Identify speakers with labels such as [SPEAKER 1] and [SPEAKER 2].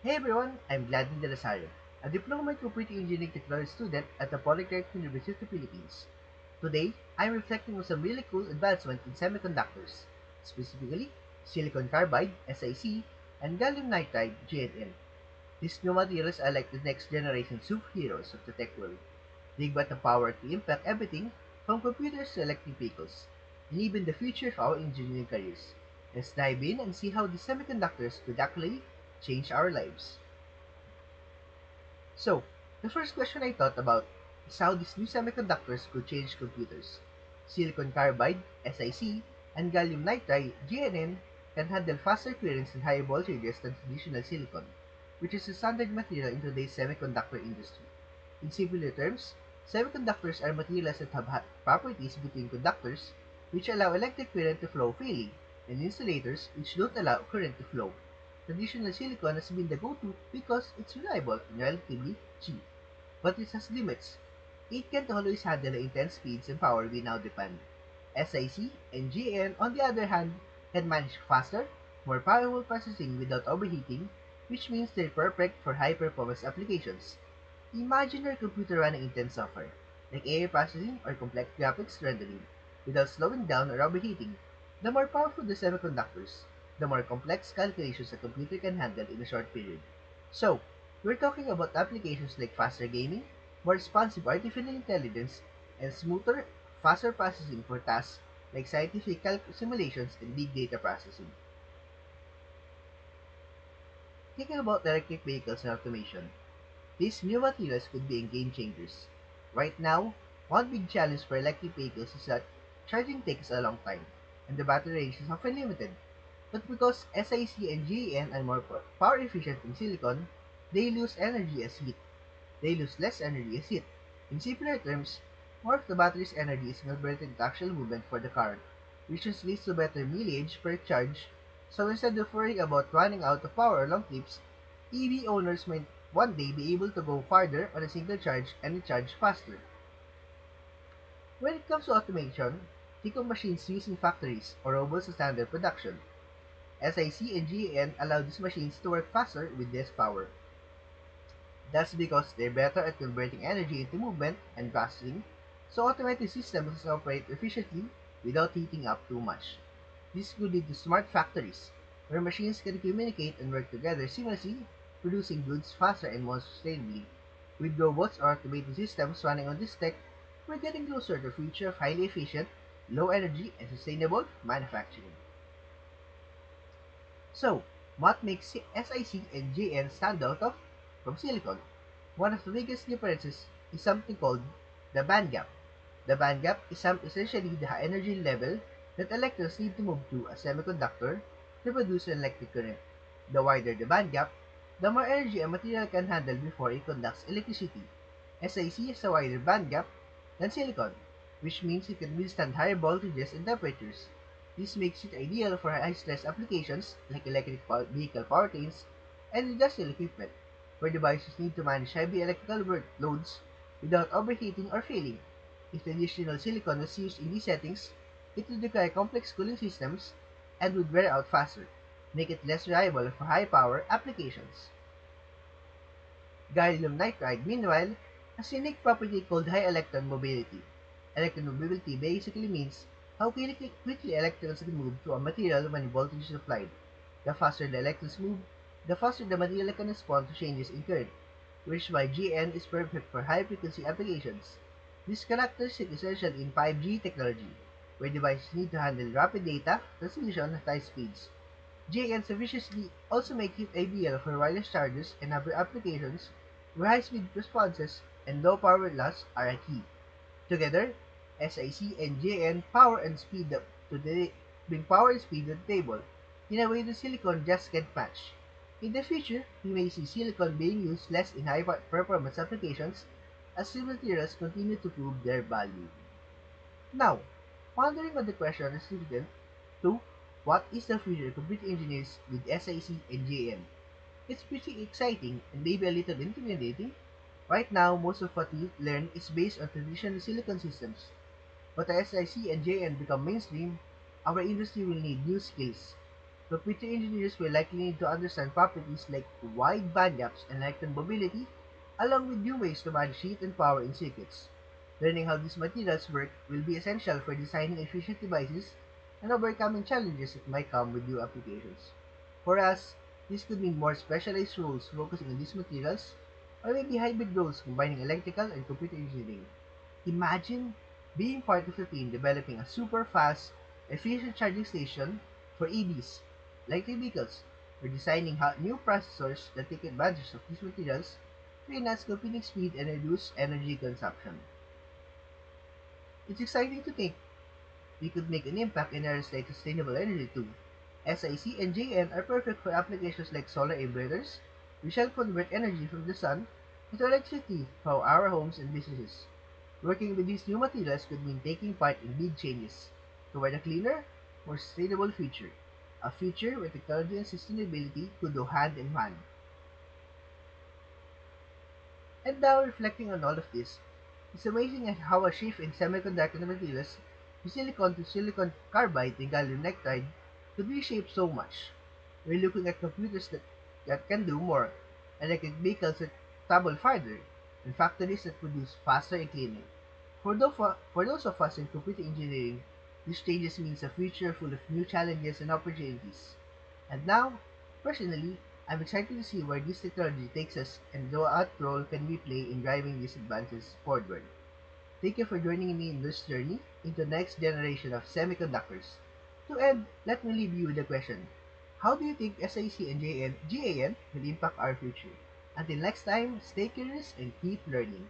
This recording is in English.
[SPEAKER 1] Hey everyone, I'm Gladyn De Rosario, a diploma in computer engineering technology student at the Polytechnic University of the Philippines. Today, I'm reflecting on some really cool advancements in semiconductors, specifically silicon carbide and gallium nitride (GaN). These new materials are like the next generation superheroes of the tech world. They've got the power to impact everything from computers to electric vehicles, and even the future of our engineering careers. Let's dive in and see how the semiconductors could actually change our lives. So, the first question I thought about is how these new semiconductors could change computers. Silicon carbide, SiC, and gallium nitride, GaN, can handle faster currents and higher voltages than traditional silicon, which is the standard material in today's semiconductor industry. In simpler terms, semiconductors are materials that have properties between conductors, which allow electric current to flow freely, and insulators, which don't allow current to flow. Traditional silicon has been the go-to because it's reliable and relatively cheap, but it has limits. It can't always handle the intense speeds and power we now depend. SiC and GaN, on the other hand, can manage faster, more powerful processing without overheating, which means they're perfect for high-performance applications. Imagine your computer running intense software, like AI processing or complex graphics rendering, without slowing down or overheating. The more powerful the semiconductors, the more complex calculations a computer can handle in a short period. So, we're talking about applications like faster gaming, more responsive artificial intelligence, and smoother, faster processing for tasks like scientific simulations and big data processing. Thinking about electric vehicles and automation, these new materials could be game changers. Right now, one big challenge for electric vehicles is that charging takes a long time, and the battery range is often limited. But because SiC and GaN are more power efficient than silicon, they lose energy as heat. They lose less energy as heat. In simpler terms, more of the battery's energy is converted into actual movement for the car, which just leads to better mileage per charge. So instead of worrying about running out of power on long trips, EV owners might one day be able to go farther on a single charge and recharge faster. When it comes to automation, think of machines used in factories or robots as standard production. SiC and GaN allow these machines to work faster with less power. That's because they're better at converting energy into movement and processing, so automated systems operate efficiently without heating up too much. This could lead to smart factories, where machines can communicate and work together seamlessly, producing goods faster and more sustainably. With robots or automated systems running on this tech, we're getting closer to a future of highly efficient, low energy, and sustainable manufacturing. So, what makes SiC and GaN stand out from silicon? One of the biggest differences is something called the band gap. The band gap is essentially the high energy level that electrons need to move through a semiconductor to produce an electric current. The wider the band gap, the more energy a material can handle before it conducts electricity. SiC has a wider band gap than silicon, which means it can withstand higher voltages and temperatures. This makes it ideal for high-stress applications like electric vehicle powertrains and industrial equipment, where devices need to manage heavy electrical loads without overheating or failing. If traditional silicon was used in these settings, it would require complex cooling systems and would wear out faster, make it less reliable for high-power applications. Gallium nitride, meanwhile, has a unique property called high electron mobility. Electron mobility basically means how quickly electrons can move through a material when voltage is applied. The faster the electrons move, the faster the material can respond to changes in current, which is why GN is perfect for high-frequency applications. This characteristic is essential in 5G technology, where devices need to handle rapid data transmission at high speeds. GN's efficiency also makes it ideal for wireless chargers and other applications where high-speed responses and low power loss are a key. Together, SiC and GN power and speed up to bring power and speed to the table in a way that silicon just can't match. In the future, we may see silicon being used less in high-performance applications as these materials continue to prove their value. Now, pondering on the question as student to what is the future of computer engineers with SiC and GM? It's pretty exciting and maybe a little intimidating. Right now, most of what we learn is based on traditional silicon systems, but as SiC and JN become mainstream, our industry will need new skills. Computer engineers will likely need to understand properties like wide bandgaps and electron mobility, along with new ways to manage heat and power in circuits. Learning how these materials work will be essential for designing efficient devices and overcoming challenges that might come with new applications. For us, this could mean more specialized roles focusing on these materials, or maybe hybrid roles combining electrical and computer engineering. Imagine being part of a team developing a super fast, efficient charging station for EVs, electric vehicles, or designing new processors that take advantage of these materials to enhance computing speed and reduce energy consumption. It's exciting to think we could make an impact in areas like sustainable energy too. SiC and JN are perfect for applications like solar inverters, which help convert energy from the sun into electricity for our homes and businesses. Working with these new materials could mean taking part in big changes toward a cleaner, more sustainable future. A future where technology and sustainability could go hand in hand. And now, reflecting on all of this, it's amazing at how a shift in semiconductor materials from silicon to silicon carbide and gallium nitride could reshape so much. We're looking at computers that can do more, electric vehicles that travel farther, and factories that produce faster and cleaner. For those of us in computer engineering, these changes means a future full of new challenges and opportunities. And now, personally, I'm excited to see where this technology takes us and what role can we play in driving these advances forward. Thank you for joining me in this journey into the next generation of semiconductors. To end, let me leave you with a question. How do you think SiC and GAN will impact our future? Until next time, stay curious and keep learning.